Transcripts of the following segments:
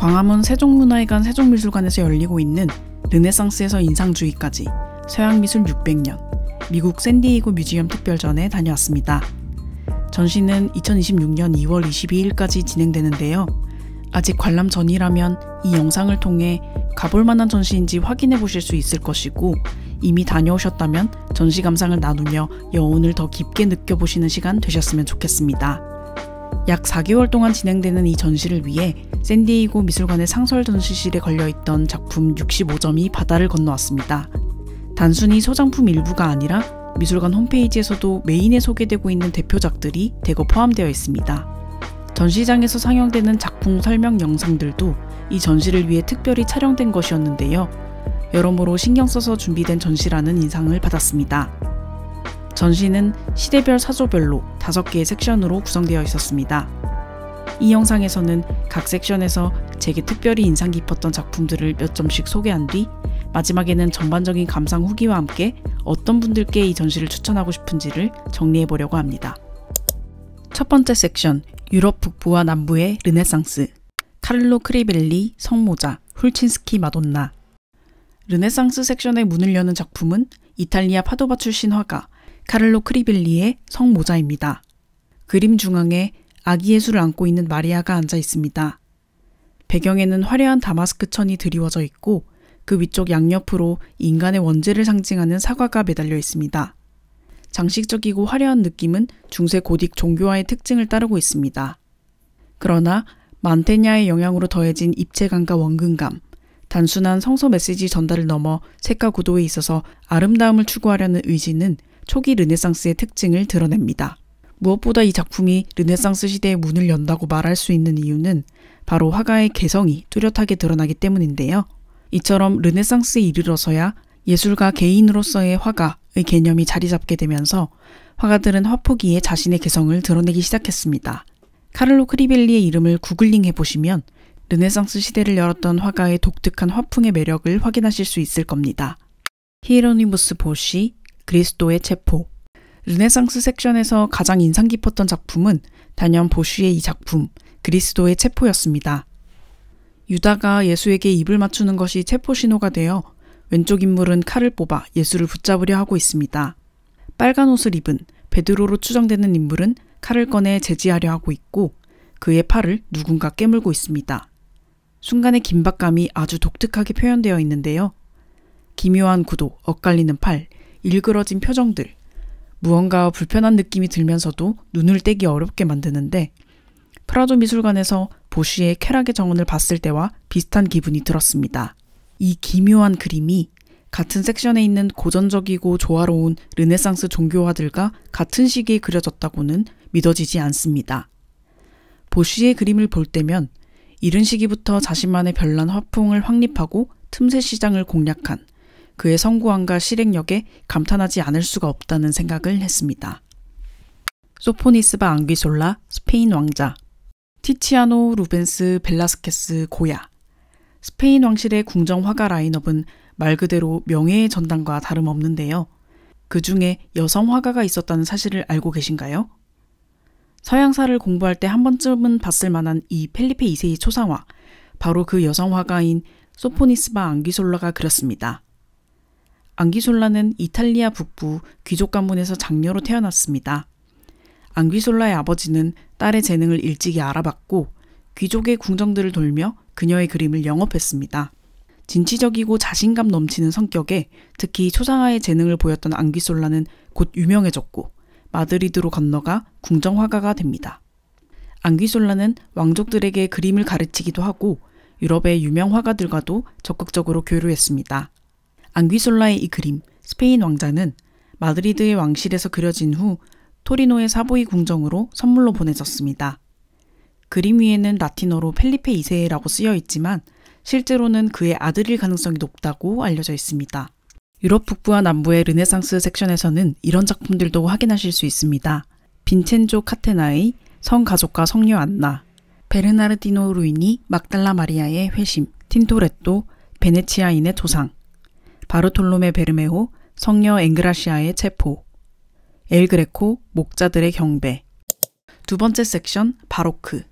광화문 세종문화회관 세종미술관에서 열리고 있는 르네상스에서 인상주의까지 서양미술 600년 미국 샌디에이고 뮤지엄 특별전에 다녀왔습니다. 전시는 2026년 2월 22일까지 진행되는데요. 아직 관람 전이라면 이 영상을 통해 가볼 만한 전시인지 확인해 보실 수 있을 것이고, 이미 다녀오셨다면 전시 감상을 나누며 여운을 더 깊게 느껴보시는 시간 되셨으면 좋겠습니다. 약 4개월 동안 진행되는 이 전시를 위해 샌디에이고 미술관의 상설 전시실에 걸려있던 작품 65점이 바다를 건너왔습니다. 단순히 소장품 일부가 아니라 미술관 홈페이지에서도 메인에 소개되고 있는 대표작들이 대거 포함되어 있습니다. 전시장에서 상영되는 작품 설명 영상들도 이 전시를 위해 특별히 촬영된 것이었는데요. 여러모로 신경 써서 준비된 전시라는 인상을 받았습니다. 전시는 시대별 사조별로 5개의 섹션으로 구성되어 있었습니다. 이 영상에서는 각 섹션에서 제게 특별히 인상 깊었던 작품들을 몇 점씩 소개한 뒤 마지막에는 전반적인 감상 후기와 함께 어떤 분들께 이 전시를 추천하고 싶은지를 정리해보려고 합니다. 첫 번째 섹션, 유럽 북부와 남부의 르네상스, 카를로 크리벨리 성모자, 훌친스키 마돈나. 르네상스 섹션의 문을 여는 작품은 이탈리아 파도바 출신 화가 카를로 크리벨리의 성모자입니다. 그림 중앙에 아기 예수를 안고 있는 마리아가 앉아 있습니다. 배경에는 화려한 다마스크 천이 드리워져 있고 그 위쪽 양옆으로 인간의 원죄를 상징하는 사과가 매달려 있습니다. 장식적이고 화려한 느낌은 중세 고딕 종교화의 특징을 따르고 있습니다. 그러나 만테냐의 영향으로 더해진 입체감과 원근감, 단순한 성서 메시지 전달을 넘어 색과 구도에 있어서 아름다움을 추구하려는 의지는 초기 르네상스의 특징을 드러냅니다. 무엇보다 이 작품이 르네상스 시대의 문을 연다고 말할 수 있는 이유는 바로 화가의 개성이 뚜렷하게 드러나기 때문인데요. 이처럼 르네상스에 이르러서야 예술가 개인으로서의 화가의 개념이 자리 잡게 되면서 화가들은 화폭위에 자신의 개성을 드러내기 시작했습니다. 카를로 크리벨리의 이름을 구글링 해보시면 르네상스 시대를 열었던 화가의 독특한 화풍의 매력을 확인하실 수 있을 겁니다. 히에로니무스 보시, 그리스도의 체포. 르네상스 섹션에서 가장 인상 깊었던 작품은 단연 보쉬의 이 작품, 그리스도의 체포였습니다. 유다가 예수에게 입을 맞추는 것이 체포 신호가 되어 왼쪽 인물은 칼을 뽑아 예수를 붙잡으려 하고 있습니다. 빨간 옷을 입은 베드로로 추정되는 인물은 칼을 꺼내 제지하려 하고 있고 그의 팔을 누군가 깨물고 있습니다. 순간의 긴박감이 아주 독특하게 표현되어 있는데요. 기묘한 구도, 엇갈리는 팔, 일그러진 표정들, 무언가 불편한 느낌이 들면서도 눈을 떼기 어렵게 만드는데 프라도 미술관에서 보쉬의 쾌락의 정원을 봤을 때와 비슷한 기분이 들었습니다. 이 기묘한 그림이 같은 섹션에 있는 고전적이고 조화로운 르네상스 종교화들과 같은 시기에 그려졌다고는 믿어지지 않습니다. 보쉬의 그림을 볼 때면 이른 시기부터 자신만의 별난 화풍을 확립하고 틈새 시장을 공략한 그의 성구함과 실행력에 감탄하지 않을 수가 없다는 생각을 했습니다. 소포니스바 앙귀솔라, 스페인 왕자. 티치아노, 루벤스, 벨라스케스, 고야. 스페인 왕실의 궁정 화가 라인업은 말 그대로 명예의 전당과 다름없는데요. 그 중에 여성 화가가 있었다는 사실을 알고 계신가요? 서양사를 공부할 때 한 번쯤은 봤을 만한 이 펠리페 2세의 초상화, 바로 그 여성 화가인 소포니스바 앙귀솔라가 그렸습니다. 앙귀솔라는 이탈리아 북부 귀족 가문에서 장녀로 태어났습니다. 앙귀솔라의 아버지는 딸의 재능을 일찍이 알아봤고 귀족의 궁정들을 돌며 그녀의 그림을 영업했습니다. 진취적이고 자신감 넘치는 성격에 특히 초상화의 재능을 보였던 앙귀솔라는 곧 유명해졌고 마드리드로 건너가 궁정화가가 됩니다. 앙귀솔라는 왕족들에게 그림을 가르치기도 하고 유럽의 유명 화가들과도 적극적으로 교류했습니다. 앙귀솔라의 이 그림, 스페인 왕자는 마드리드의 왕실에서 그려진 후 토리노의 사보이 궁정으로 선물로 보내졌습니다. 그림 위에는 라틴어로 펠리페 2세라고 쓰여 있지만 실제로는 그의 아들일 가능성이 높다고 알려져 있습니다. 유럽 북부와 남부의 르네상스 섹션에서는 이런 작품들도 확인하실 수 있습니다. 빈첸조 카테나의 성가족과 성녀 안나, 베르나르디노 루이니 막달라 마리아의 회심, 틴토레토 베네치아인의 조상, 바르톨로메 베르메호 성녀 엥그라시아의 체포, 엘 그레코 목자들의 경배. 두 번째 섹션 바로크.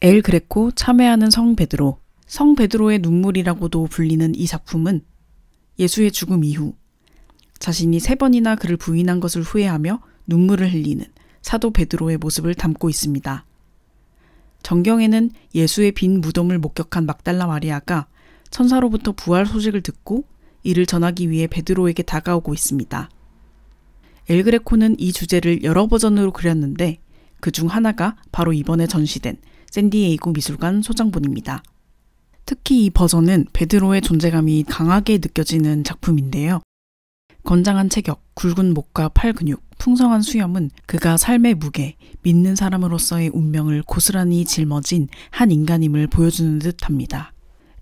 엘 그레코 참회하는 성 베드로. 성 베드로의 눈물이라고도 불리는 이 작품은 예수의 죽음 이후 자신이 3번이나 그를 부인한 것을 후회하며 눈물을 흘리는 사도 베드로의 모습을 담고 있습니다. 정경에는 예수의 빈 무덤을 목격한 막달라 마리아가 천사로부터 부활 소식을 듣고 이를 전하기 위해 베드로에게 다가오고 있습니다. 엘 그레코는 이 주제를 여러 버전으로 그렸는데 그중 하나가 바로 이번에 전시된 샌디에이고 미술관 소장본입니다. 특히 이 버전은 베드로의 존재감이 강하게 느껴지는 작품인데요. 건장한 체격, 굵은 목과 팔 근육, 풍성한 수염은 그가 삶의 무게, 믿는 사람으로서의 운명을 고스란히 짊어진 한 인간임을 보여주는 듯합니다.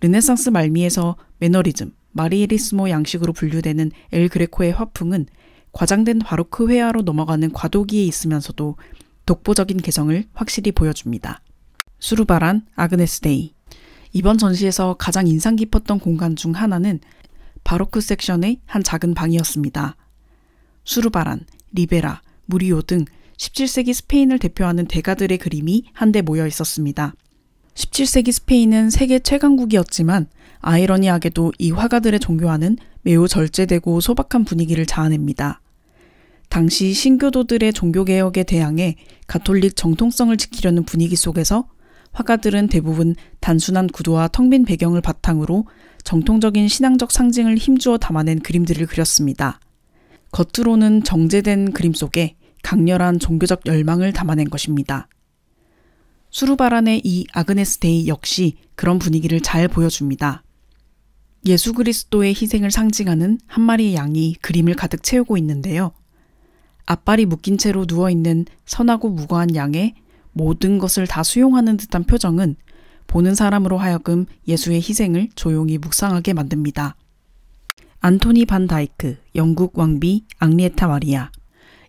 르네상스 말미에서 매너리즘, 마리에리스모 양식으로 분류되는 엘 그레코의 화풍은 과장된 바로크 회화로 넘어가는 과도기에 있으면서도 독보적인 개성을 확실히 보여줍니다. 수르바란, 아그네스 데이. 이번 전시에서 가장 인상 깊었던 공간 중 하나는 바로크 섹션의 한 작은 방이었습니다. 수르바란, 리베라, 무리오 등 17세기 스페인을 대표하는 대가들의 그림이 한데 모여 있었습니다. 17세기 스페인은 세계 최강국이었지만 아이러니하게도 이 화가들의 종교화는 매우 절제되고 소박한 분위기를 자아냅니다. 당시 신교도들의 종교개혁에 대항해 가톨릭 정통성을 지키려는 분위기 속에서 화가들은 대부분 단순한 구도와 텅 빈 배경을 바탕으로 정통적인 신앙적 상징을 힘주어 담아낸 그림들을 그렸습니다. 겉으로는 정제된 그림 속에 강렬한 종교적 열망을 담아낸 것입니다. 수르바란의 이 아그네스 데이 역시 그런 분위기를 잘 보여줍니다. 예수 그리스도의 희생을 상징하는 한 마리의 양이 그림을 가득 채우고 있는데요. 앞발이 묶인 채로 누워있는 선하고 무고한 양의 모든 것을 다 수용하는 듯한 표정은 보는 사람으로 하여금 예수의 희생을 조용히 묵상하게 만듭니다. 안토니 반 다이크, 영국 왕비 앙리에타 마리아.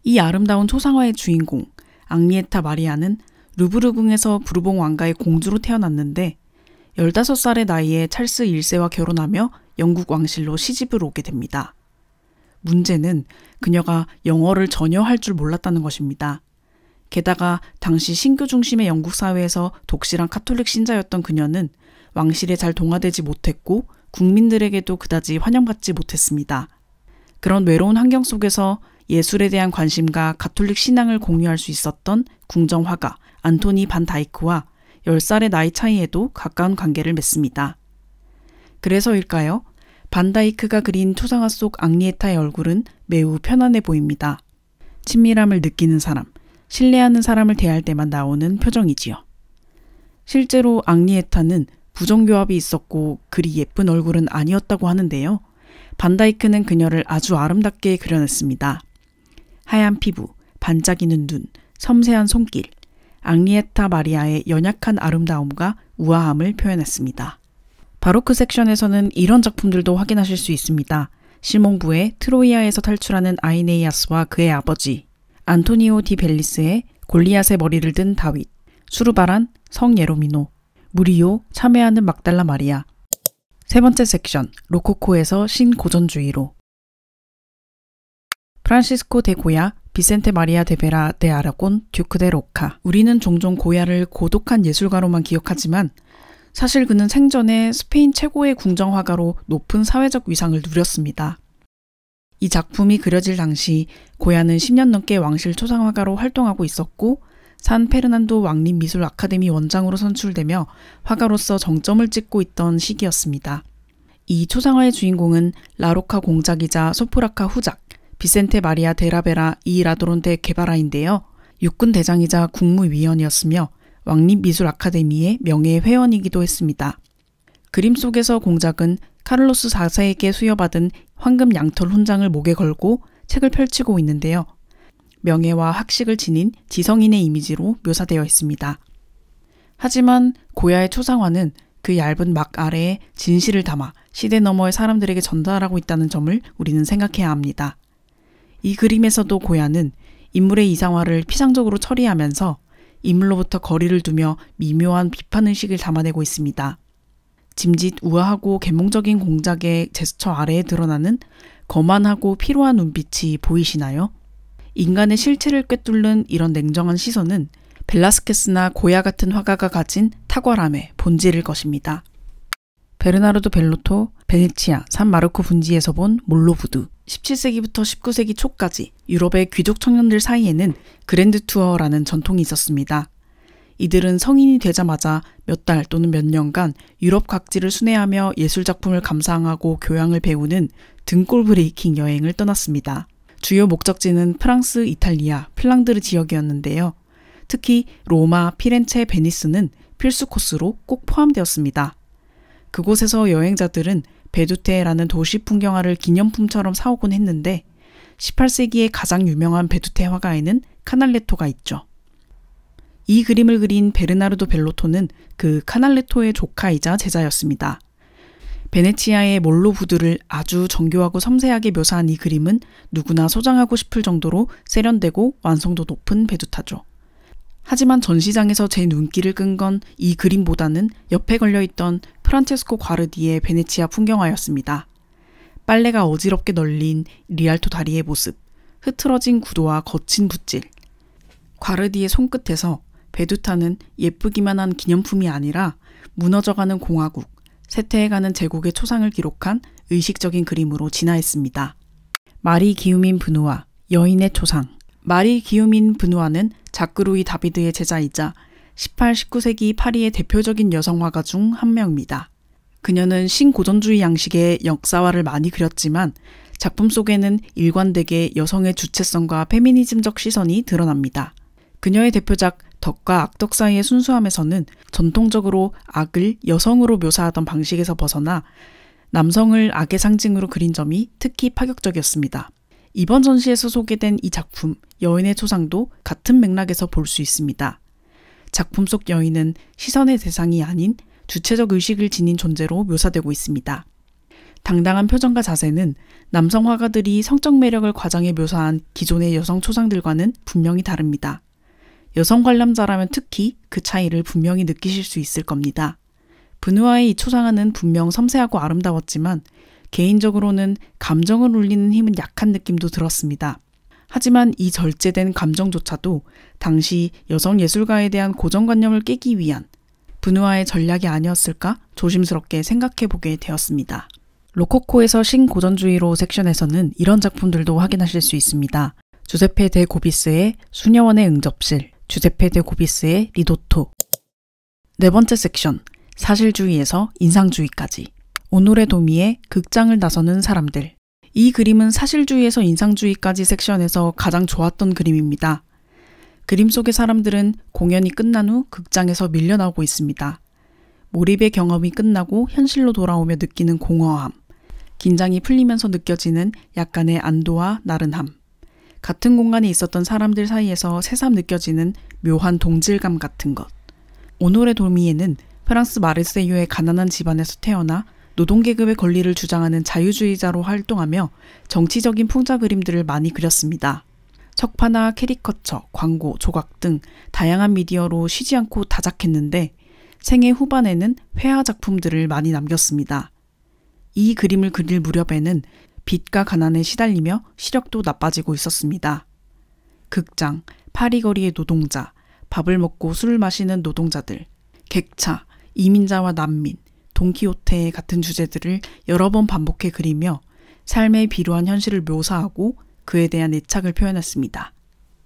이 아름다운 초상화의 주인공 앙리에타 마리아는 루브르궁에서 부르봉 왕가의 공주로 태어났는데 15살의 나이에 찰스 1세와 결혼하며 영국 왕실로 시집을 오게 됩니다. 문제는 그녀가 영어를 전혀 할 줄 몰랐다는 것입니다. 게다가 당시 신교 중심의 영국 사회에서 독실한 카톨릭 신자였던 그녀는 왕실에 잘 동화되지 못했고 국민들에게도 그다지 환영받지 못했습니다. 그런 외로운 환경 속에서 예술에 대한 관심과 가톨릭 신앙을 공유할 수 있었던 궁정화가 안토니 반 다이크와 10살의 나이 차이에도 가까운 관계를 맺습니다. 그래서일까요? 반 다이크가 그린 초상화 속 앙리에타의 얼굴은 매우 편안해 보입니다. 친밀함을 느끼는 사람, 신뢰하는 사람을 대할 때만 나오는 표정이지요. 실제로 앙리에타는 부정교합이 있었고 그리 예쁜 얼굴은 아니었다고 하는데요. 반다이크는 그녀를 아주 아름답게 그려냈습니다. 하얀 피부, 반짝이는 눈, 섬세한 손길, 앙리에타 마리아의 연약한 아름다움과 우아함을 표현했습니다. 바로크 섹션에서는 이런 작품들도 확인하실 수 있습니다. 시몽부의 트로이아에서 탈출하는 아이네이아스와 그의 아버지, 안토니오 디 벨리스의 골리앗의 머리를 든 다윗, 수르바란, 성 예로미노, 무리오, 참회하는 막달라 마리아. 세 번째 섹션, 로코코에서 신고전주의로. 프란시스코 데 고야, 비센테 마리아 데 베라 데 아라곤, 듀크 데 로카. 우리는 종종 고야를 고독한 예술가로만 기억하지만 사실 그는 생전에 스페인 최고의 궁정화가로 높은 사회적 위상을 누렸습니다. 이 작품이 그려질 당시 고야는 10년 넘게 왕실 초상화가로 활동하고 있었고 산 페르난도 왕립미술 아카데미 원장으로 선출되며 화가로서 정점을 찍고 있던 시기였습니다. 이 초상화의 주인공은 라로카 공작이자 소프라카 후작 비센테 마리아 데라베라 이 라도론 데 게바라인데요. 육군 대장이자 국무위원이었으며 왕립미술 아카데미의 명예회원이기도 했습니다. 그림 속에서 공작은 카를로스 4세에게 수여받은 황금 양털 훈장을 목에 걸고 책을 펼치고 있는데요. 명예와 학식을 지닌 지성인의 이미지로 묘사되어 있습니다. 하지만 고야의 초상화는 그 얇은 막 아래에 진실을 담아 시대 너머의 사람들에게 전달하고 있다는 점을 우리는 생각해야 합니다. 이 그림에서도 고야는 인물의 이상화를 피상적으로 처리하면서 인물로부터 거리를 두며 미묘한 비판의식을 담아내고 있습니다. 짐짓 우아하고 계몽적인 공작의 제스처 아래에 드러나는 거만하고 피로한 눈빛이 보이시나요? 인간의 실체를 꿰뚫는 이런 냉정한 시선은 벨라스케스나 고야 같은 화가가 가진 탁월함의 본질일 것입니다. 베르나르도 벨로토, 베네치아, 산 마르코 분지에서 본 몰로부두. 17세기부터 19세기 초까지 유럽의 귀족 청년들 사이에는 그랜드 투어라는 전통이 있었습니다. 이들은 성인이 되자마자 몇 달 또는 몇 년간 유럽 각지를 순회하며 예술작품을 감상하고 교양을 배우는 등골 브레이킹 여행을 떠났습니다. 주요 목적지는 프랑스, 이탈리아, 플랑드르 지역이었는데요. 특히 로마, 피렌체, 베니스는 필수 코스로 꼭 포함되었습니다. 그곳에서 여행자들은 베두테라는 도시 풍경화를 기념품처럼 사오곤 했는데 18세기의 가장 유명한 베두테 화가에는 카날레토가 있죠. 이 그림을 그린 베르나르도 벨로토는 그 카날레토의 조카이자 제자였습니다. 베네치아의 몰로부두를 아주 정교하고 섬세하게 묘사한 이 그림은 누구나 소장하고 싶을 정도로 세련되고 완성도 높은 베두타죠. 하지만 전시장에서 제 눈길을 끈 건 이 그림보다는 옆에 걸려있던 프란체스코 과르디의 베네치아 풍경화였습니다. 빨래가 어지럽게 널린 리알토 다리의 모습, 흐트러진 구도와 거친 붓질. 과르디의 손끝에서 베두타는 예쁘기만 한 기념품이 아니라 무너져가는 공화국, 쇠퇴해가는 제국의 초상을 기록한 의식적인 그림으로 진화했습니다. 마리 기우민 브누아, 여인의 초상. 마리 기우민 브누아는 자크 루이 다비드의 제자이자 18, 19세기 파리의 대표적인 여성 화가 중 한 명입니다. 그녀는 신고전주의 양식의 역사화를 많이 그렸지만 작품 속에는 일관되게 여성의 주체성과 페미니즘적 시선이 드러납니다. 그녀의 대표작 덕과 악덕 사이의 순수함에서는 전통적으로 악을 여성으로 묘사하던 방식에서 벗어나 남성을 악의 상징으로 그린 점이 특히 파격적이었습니다. 이번 전시에서 소개된 이 작품 여인의 초상도 같은 맥락에서 볼 수 있습니다. 작품 속 여인은 시선의 대상이 아닌 주체적 의식을 지닌 존재로 묘사되고 있습니다. 당당한 표정과 자세는 남성 화가들이 성적 매력을 과장해 묘사한 기존의 여성 초상들과는 분명히 다릅니다. 여성 관람자라면 특히 그 차이를 분명히 느끼실 수 있을 겁니다. 브누아의 이 초상화는 분명 섬세하고 아름다웠지만 개인적으로는 감정을 울리는 힘은 약한 느낌도 들었습니다. 하지만 이 절제된 감정조차도 당시 여성 예술가에 대한 고정관념을 깨기 위한 브누아의 전략이 아니었을까 조심스럽게 생각해보게 되었습니다. 로코코에서 신고전주의로 섹션에서는 이런 작품들도 확인하실 수 있습니다. 주세페 데 고비스의 수녀원의 응접실, 주세페 데 고비스의 리도토. 네 번째 섹션, 사실주의에서 인상주의까지. 오노레 도미의 극장을 나서는 사람들. 이 그림은 사실주의에서 인상주의까지 섹션에서 가장 좋았던 그림입니다. 그림 속의 사람들은 공연이 끝난 후 극장에서 밀려나오고 있습니다. 몰입의 경험이 끝나고 현실로 돌아오며 느끼는 공허함, 긴장이 풀리면서 느껴지는 약간의 안도와 나른함, 같은 공간에 있었던 사람들 사이에서 새삼 느껴지는 묘한 동질감 같은 것. 오노레 도미에는 프랑스 마르세유의 가난한 집안에서 태어나 노동계급의 권리를 주장하는 자유주의자로 활동하며 정치적인 풍자 그림들을 많이 그렸습니다. 척파나 캐리커처, 광고, 조각 등 다양한 미디어로 쉬지 않고 다작했는데 생애 후반에는 회화 작품들을 많이 남겼습니다. 이 그림을 그릴 무렵에는 빚과 가난에 시달리며 시력도 나빠지고 있었습니다. 극장, 파리거리의 노동자, 밥을 먹고 술을 마시는 노동자들, 객차, 이민자와 난민, 돈키호테 같은 주제들을 여러 번 반복해 그리며 삶의 비루한 현실을 묘사하고 그에 대한 애착을 표현했습니다.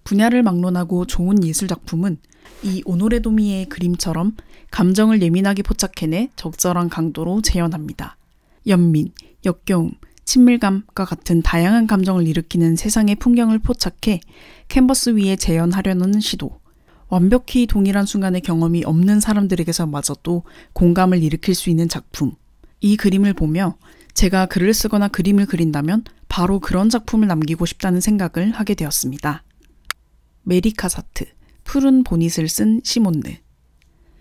분야를 막론하고 좋은 예술작품은 이 오노레 도미의 그림처럼 감정을 예민하게 포착해내 적절한 강도로 재현합니다. 연민, 역겨움, 친밀감과 같은 다양한 감정을 일으키는 세상의 풍경을 포착해 캔버스 위에 재현하려는 시도. 완벽히 동일한 순간의 경험이 없는 사람들에게서마저도 공감을 일으킬 수 있는 작품. 이 그림을 보며 제가 글을 쓰거나 그림을 그린다면 바로 그런 작품을 남기고 싶다는 생각을 하게 되었습니다. 메리 카사트, 푸른 보닛을 쓴 시몬느.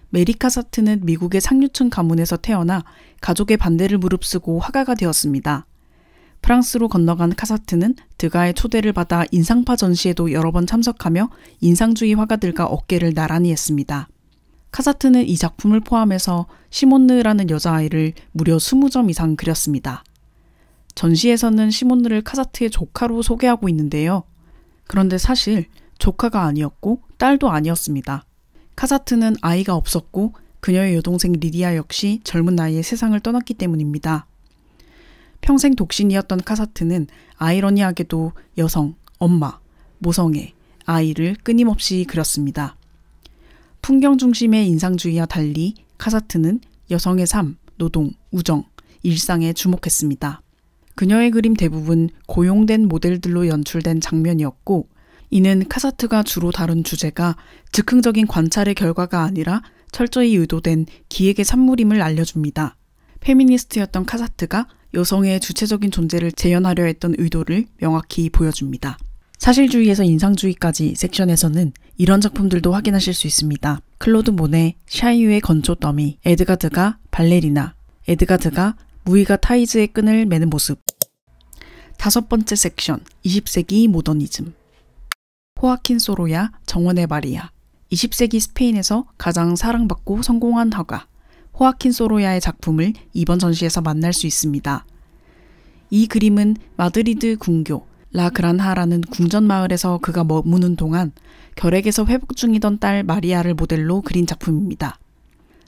메리 카사트는 미국의 상류층 가문에서 태어나 가족의 반대를 무릅쓰고 화가가 되었습니다. 프랑스로 건너간 카사트는 드가의 초대를 받아 인상파 전시에도 여러 번 참석하며 인상주의 화가들과 어깨를 나란히 했습니다. 카사트는 이 작품을 포함해서 시몬느라는 여자아이를 무려 20점 이상 그렸습니다. 전시에서는 시몬느를 카사트의 조카로 소개하고 있는데요. 그런데 사실 조카가 아니었고 딸도 아니었습니다. 카사트는 아이가 없었고 그녀의 여동생 리디아 역시 젊은 나이에 세상을 떠났기 때문입니다. 평생 독신이었던 카사트는 아이러니하게도 여성, 엄마, 모성애, 아이를 끊임없이 그렸습니다. 풍경 중심의 인상주의와 달리 카사트는 여성의 삶, 노동, 우정, 일상에 주목했습니다. 그녀의 그림 대부분 고용된 모델들로 연출된 장면이었고 이는 카사트가 주로 다룬 주제가 즉흥적인 관찰의 결과가 아니라 철저히 의도된 기획의 산물임을 알려줍니다. 페미니스트였던 카사트가 여성의 주체적인 존재를 재현하려 했던 의도를 명확히 보여줍니다. 사실주의에서 인상주의까지 섹션에서는 이런 작품들도 확인하실 수 있습니다. 클로드 모네, 샤이유의 건조 더미, 에드가드가 발레리나, 에드가드가 무이가 타이즈의 끈을 매는 모습. 5번째 섹션, 20세기 모더니즘. 호아킨 소로야, 정원의 마리아. 20세기 스페인에서 가장 사랑받고 성공한 화가 호아킨 소로야의 작품을 이번 전시에서 만날 수 있습니다. 이 그림은 마드리드 궁교 라 그란하라는 궁전 마을에서 그가 머무는 동안 결핵에서 회복 중이던 딸 마리아를 모델로 그린 작품입니다.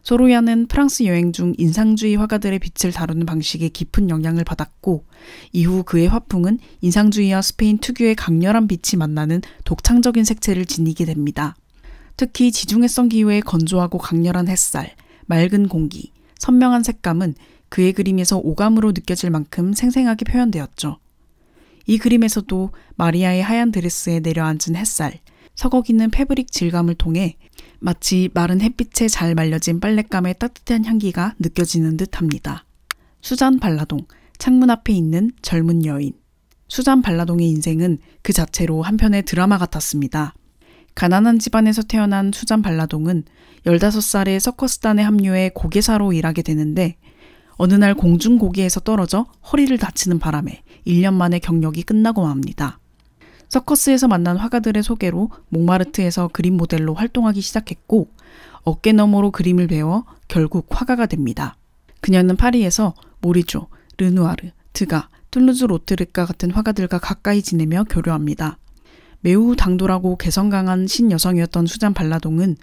소로야는 프랑스 여행 중 인상주의 화가들의 빛을 다루는 방식에 깊은 영향을 받았고 이후 그의 화풍은 인상주의와 스페인 특유의 강렬한 빛이 만나는 독창적인 색채를 지니게 됩니다. 특히 지중해성 기후의 건조하고 강렬한 햇살, 맑은 공기, 선명한 색감은 그의 그림에서 오감으로 느껴질 만큼 생생하게 표현되었죠. 이 그림에서도 마리아의 하얀 드레스에 내려앉은 햇살, 서걱이는 패브릭 질감을 통해 마치 마른 햇빛에 잘 말려진 빨랫감의 따뜻한 향기가 느껴지는 듯합니다. 수잔 발라동, 창문 앞에 있는 젊은 여인. 수잔 발라동의 인생은 그 자체로 한편의 드라마 같았습니다. 가난한 집안에서 태어난 수잔 발라동은 15살에 서커스단에 합류해 고개사로 일하게 되는데 어느 날 공중고개에서 떨어져 허리를 다치는 바람에 1년 만에 경력이 끝나고 맙니다. 서커스에서 만난 화가들의 소개로 몽마르트에서 그림 모델로 활동하기 시작했고 어깨너머로 그림을 배워 결국 화가가 됩니다. 그녀는 파리에서 모리조, 르누아르, 드가, 툴루즈 로트르과 같은 화가들과 가까이 지내며 교류합니다. 매우 당돌하고 개성 강한 신여성이었던 수잔 발라동은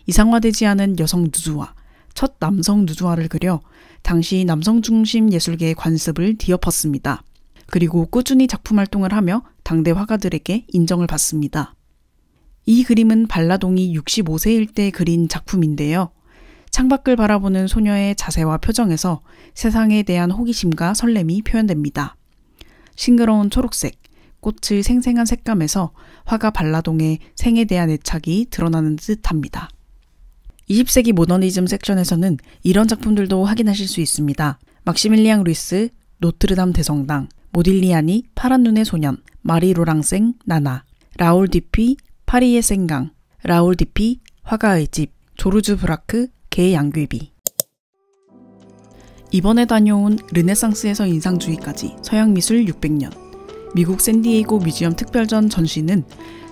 이상화되지 않은 여성 누드화, 첫 남성 누드화를 그려 당시 남성 중심 예술계의 관습을 뒤엎었습니다. 그리고 꾸준히 작품 활동을 하며 당대 화가들에게 인정을 받습니다. 이 그림은 발라동이 65세일 때 그린 작품인데요. 창밖을 바라보는 소녀의 자세와 표정에서 세상에 대한 호기심과 설렘이 표현됩니다. 싱그러운 초록색, 꽃의 생생한 색감에서 화가 발라동의 생에 대한 애착이 드러나는 듯합니다. 20세기 모더니즘 섹션에서는 이런 작품들도 확인하실 수 있습니다. 막시밀리앙 루이스, 노트르담 대성당, 모딜리아니, 파란 눈의 소년, 마리 로랑생, 나나, 라울 디피, 파리의 생강, 라울 디피, 화가의 집, 조르주 브라크, 개 양귀비. 이번에 다녀온 르네상스에서 인상주의까지 서양미술 600년. 미국 샌디에이고 뮤지엄 특별전 전시는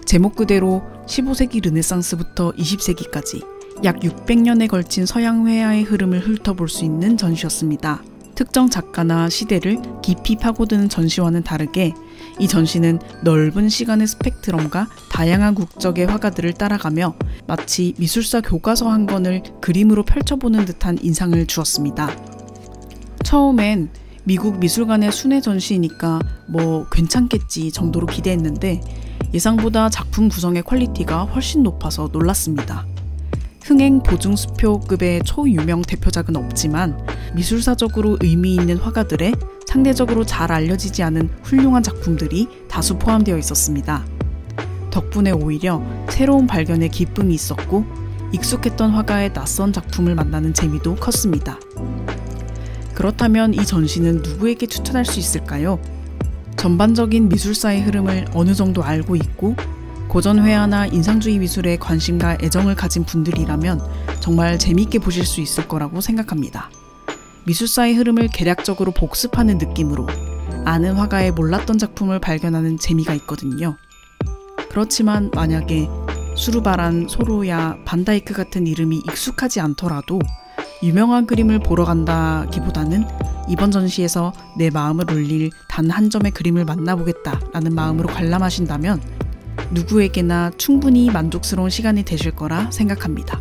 제목 그대로 15세기 르네상스부터 20세기까지 약 600년에 걸친 서양 회화의 흐름을 훑어볼 수 있는 전시였습니다. 특정 작가나 시대를 깊이 파고드는 전시와는 다르게 이 전시는 넓은 시간의 스펙트럼과 다양한 국적의 화가들을 따라가며 마치 미술사 교과서 한 권을 그림으로 펼쳐보는 듯한 인상을 주었습니다. 처음엔 미국 미술관의 순회 전시니까 뭐 괜찮겠지 정도로 기대했는데 예상보다 작품 구성의 퀄리티가 훨씬 높아서 놀랐습니다. 흥행 보증수표급의 초유명 대표작은 없지만 미술사적으로 의미 있는 화가들의 상대적으로 잘 알려지지 않은 훌륭한 작품들이 다수 포함되어 있었습니다. 덕분에 오히려 새로운 발견에 기쁨이 있었고 익숙했던 화가의 낯선 작품을 만나는 재미도 컸습니다. 그렇다면 이 전시는 누구에게 추천할 수 있을까요? 전반적인 미술사의 흐름을 어느 정도 알고 있고 고전 회화나 인상주의 미술에 관심과 애정을 가진 분들이라면 정말 재미있게 보실 수 있을 거라고 생각합니다. 미술사의 흐름을 개략적으로 복습하는 느낌으로 아는 화가의 몰랐던 작품을 발견하는 재미가 있거든요. 그렇지만 만약에 수르바란, 소로야, 반다이크 같은 이름이 익숙하지 않더라도 유명한 그림을 보러 간다기보다는 이번 전시에서 내 마음을 울릴 단 한 점의 그림을 만나보겠다라는 마음으로 관람하신다면 누구에게나 충분히 만족스러운 시간이 되실 거라 생각합니다.